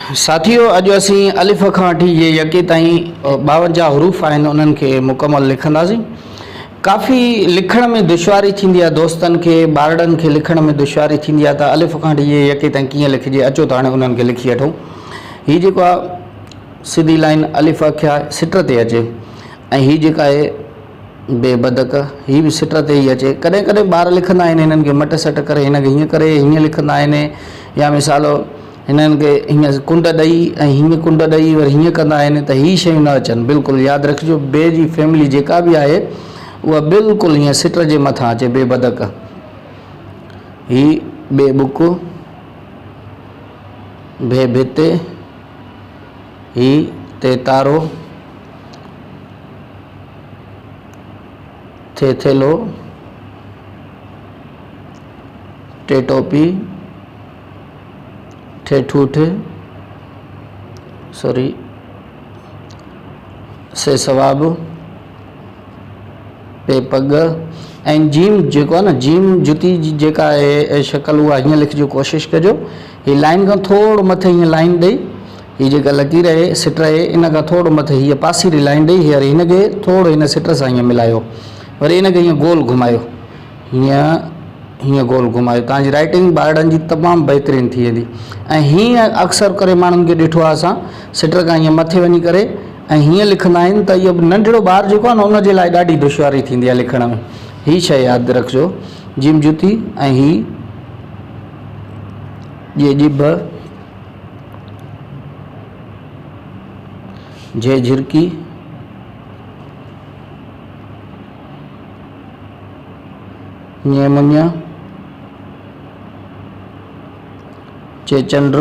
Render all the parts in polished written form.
साथियों, अॼु असीं अलिफ खां वठी ये यके ताईं 52 हरूफ आहिनि, उन्हनि खे मुकमल लिखंदासीं। काफ़ी लिखण में दुश्वारी थींदी आहे, दोस्तनि खे ॿारनि खे लिखण में दुश्वारी थींदी आहे, त अलिफ खां वठी ये यके ताईं कीअं लिखिजे। अचो त हाणे उन्हनि खे लिखी वठूं। हीअ जेको आहे सिधी लाइन अलिफ अखि आहे, सिट ते अचे, ऐं हीअ जेका आहे बेबदक, हीअ बि सिट ते ई अचे। कॾहिं कॾहिं ॿार लिखंदा आहिनि हिननि खे मट सट करे, हिन खे हीअं करे हीअं लिखंदा आहिनि, या मिसाल हिननि खे हीअं कुंड ॾेई ऐं हीअं कुंड ॾेई वरी हीअं कंदा आहिनि, त हीअ शयूं न अचनि। बिल्कुलु यादि रखिजो, बे जी फैमिली जेका बि आहे उहा बिल्कुलु हीअं सिट जे मथां अचे। बेबदक, हीअ बे बुक, बे भिते, हीअ ते तारो, थे थेलो, टे टोपी, ठे ठूठ, सॉरी से सवाब, पे पग, ऐं जीम जेको आहे न, जीम जुती जी जेका आहे शक्ल, उहा हीअं लिखिजो, कोशिशि कजो। हीअ लाइन खां थोरो मथे हीअं लाइन ॾेई, हीअ जेका लकीर आहे सिट आहे इन खां थोरो मथे हीअ पासीरी लाइन ॾेई, हींअर हिनखे थोरो हिन सिट सां हीअं मिलायो, वरी हिनखे हीअं गोल घुमायो, हीअं गोल घुमायो। तव्हांजी राइटिंग ॿारनि जी तमामु बहितरीनु थी वेंदी। ऐं हीअं अक्सर करे माण्हुनि खे ॾिठो आहे असां, सिट खां हीअं मथे वञी करे ऐं हीअं लिखंदा आहिनि, त इहो नंढिड़ो ॿारु जेको आहे न, उनजे लाइ ॾाढी दुश्वारी थींदी आहे लिखण में। हीअ शइ यादि रखिजो, जिम जुती, ऐं हीअ जे जिब, जे झिरकी, ञे मुञ, चे चंड,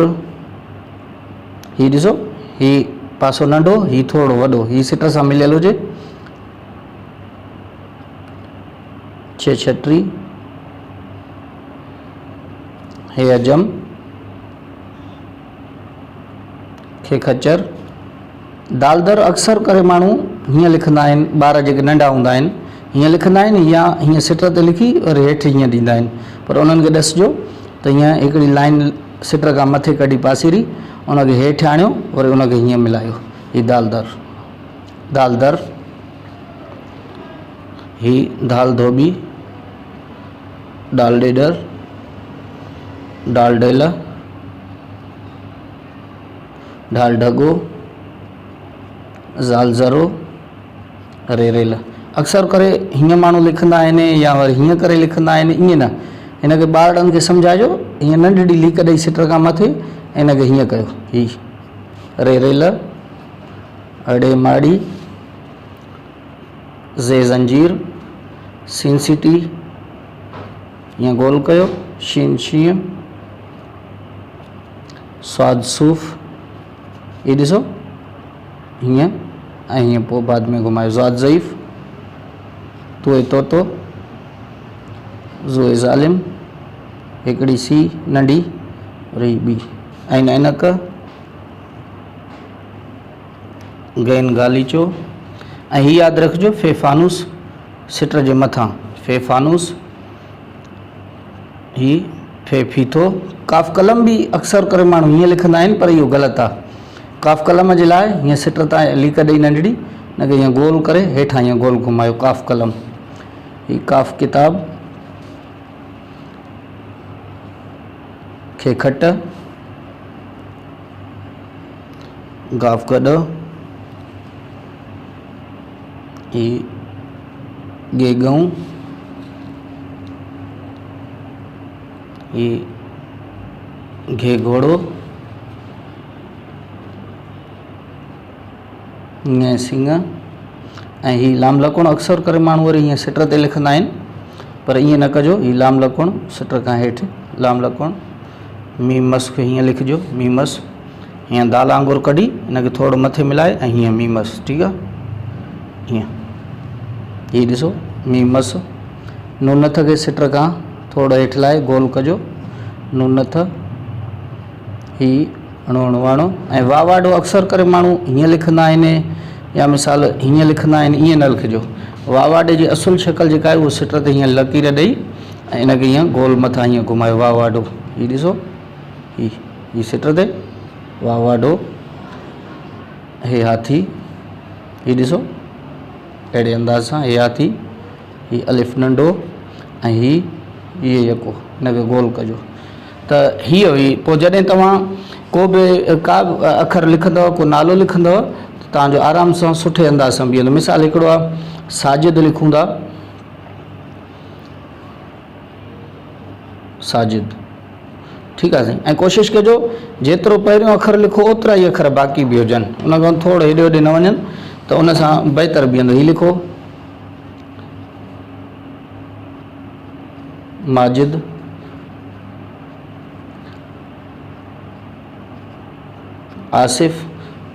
हीअ ॾिसो, हीअ पासो नंढो, हीअ थोरो वॾो, हीअ सिट सां मिलियल हुजे। छे छटरी, हे अजम, खे खच्चर। दालदर अक्सर करे माण्हू हीअं लिखंदा आहिनि, ॿार जेके नंढा हूंदा आहिनि हीअं लिखंदा आहिनि, या हीअं सिट ते लिखी और हेठि हीअं ॾींदा आहिनि। पर उन्हनि खे ॾसिजो त हीअं हिकिड़ी लाइन सिट खां मथे कढी पासीरी, उनखे हेठि आणियो, वरी उनखे हीअं मिलायो। हीअ दालदर, दालदर, हीअ दाल धोबी, दाल ॾेॾर, दाल ढेल, दाल ढगो, ज़ाल ज़रो, रेरेल। अक्सर करे हीअं माण्हू लिखंदा आहिनि, या वरी हीअं करे लिखंदा आहिनि, ईअं न। हिनखे ॿारनि खे सम्झाइजो, हीअं नंढड़ी लीक ॾेई सिट खां मथे, हिनखे हीअं कयो। हीअ रेरेल, अड़े माड़ी, ज़े ज़ंजीर, सीन सिटी, हीअं गोल कयो, शीन शींह, स्वाद सूफ़, इहो ॾिसो हीअं, ऐं हीअं पोइ बाद में घुमायो। ज़ात ज़ईफ़, तोए तोतो, ज़ोए ज़ालिम, हिकिड़ी सी नंढी, वरी ॿी, ऐं ऐनक, गैन गालीचो। ऐं हीअ यादि रखिजो, फ़ेफ़ानूस, सिट जे मथां फ़ेफ़ानूस, हीअ फ़ेफ़ीथो। काफ़ कलम बि अक्सर करे माण्हू हीअं लिखंदा आहिनि, पर इहो ग़लति आहे। काफ़ कलम जे लाइ हीअं सिट तां लीक ॾेई नंढड़ी, हिनखे हीअं गोल करे हेठां हीअं गोल घुमायो, काफ़ कलम। हीअ काफ़ किताब, खे खट, गाफ़ गॾ, हीअ गे गऊं, हीअ घे घोड़ो, ईअं सिंग, ऐं हीअ लाम लकुण। अक्सर करे माण्हू वरी हीअं सिट ते लिखंदा आहिनि, पर ईअं न कजो। हीअ लाम लकुण, सिट खां हेठि लाम लकुण। मीमस खे हीअं लिखिजो, मीमस, हीअं दाल आंगुर कढी हिनखे थोरो मथे मिलाए ऐं हीअं मीमस, ठीकु आहे। हीअं हीअ ॾिसो मीमस। नूनथ खे सिट खां थोरो हेठि लाइ गोल कजो, नूनथ। हीअ अणुवाणो। ऐं वावाडो अक्सर करे माण्हू हीअं लिखंदा आहिनि, या मिसाल हीअं लिखंदा आहिनि, ईअं न लिखिजो। वावाडे जी असुल शक्ल जेका आहे उहा सिट ते हीअं लकीर ॾेई ऐं हिनखे हीअं गोल मथां हीअं घुमायो, वावाडो। हीअ ॾिसो, हीअ सिट ते वाह वाडो, हे हाथी, ही ॾिसो अहिड़े अंदाज़ सां हे हाथी, ही अलिफ नंढो ऐं इहे यको, हिनखे गोल कजो। त हीअ हुई। पोइ जॾहिं तव्हां को बि का बि अखर लिखंदव, को नालो लिखंदव त तव्हांजो आराम सां सुठे अंदाज़ सां बीहंदो। मिसाल हिकिड़ो आहे साजिद लिखूं था, साजिद, ठीकु आहे साईं। ऐं कोशिशि कजो जेतिरो पहिरियों अखर लिखो ओतिरा ई अखर बाक़ी बि हुजनि, उन खां थोरो हेॾे होॾे न वञनि, त उन सां बहितर बीहंदो। हीउ लिखो माजिद, आसिफ़।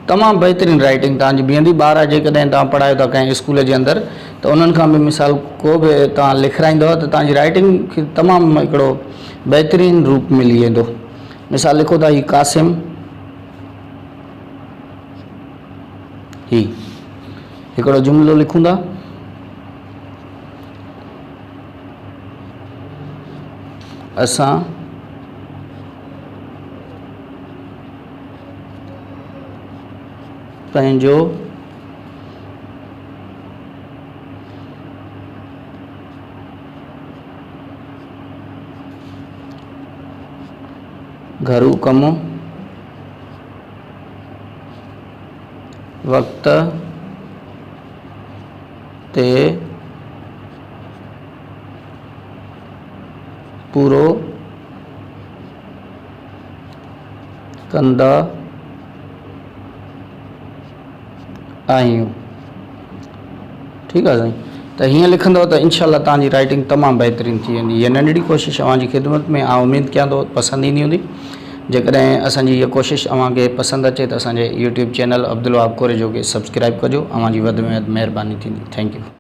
तमामु बहितरीनु राइटिंग तव्हांजी बीहंदी। ॿार जेकॾहिं तव्हां पढ़ायो था कंहिं स्कूल जे अंदरि, त उन्हनि खां बि मिसाल को बि तव्हां लिखाईंदव त तव्हांजी राइटिंग खे तमामु हिकिड़ो बहितरीनु रूप मिली वेंदो। मिसाल लिखो था ही कासिम, ही हिकिड़ो जुमिलो लिखूं था, असां पंहिंजो घरू कमु वक्त ते पूरो कंदा आहियूं। ठीकु आहे साईं। त हीअं लिखंदव त इनशाला तव्हांजी राइटिंग तमामु बहितरीनु थी वेंदी। हीअ नंढड़ी कोशिशि अव्हांजी ख़िदमत में, आउं उमेदु कयां थो पसंदि ईंदी हूंदी। जेकॾहिं असांजी इहा कोशिशि अव्हांखे पसंदि अचे त असांजे यूट्यूब चैनल अब्दुल वहाब कोरेजो खे सब्सक्राइब कजो। अव्हांजी वधि में वधि महिरबानी थींदी। Thank U.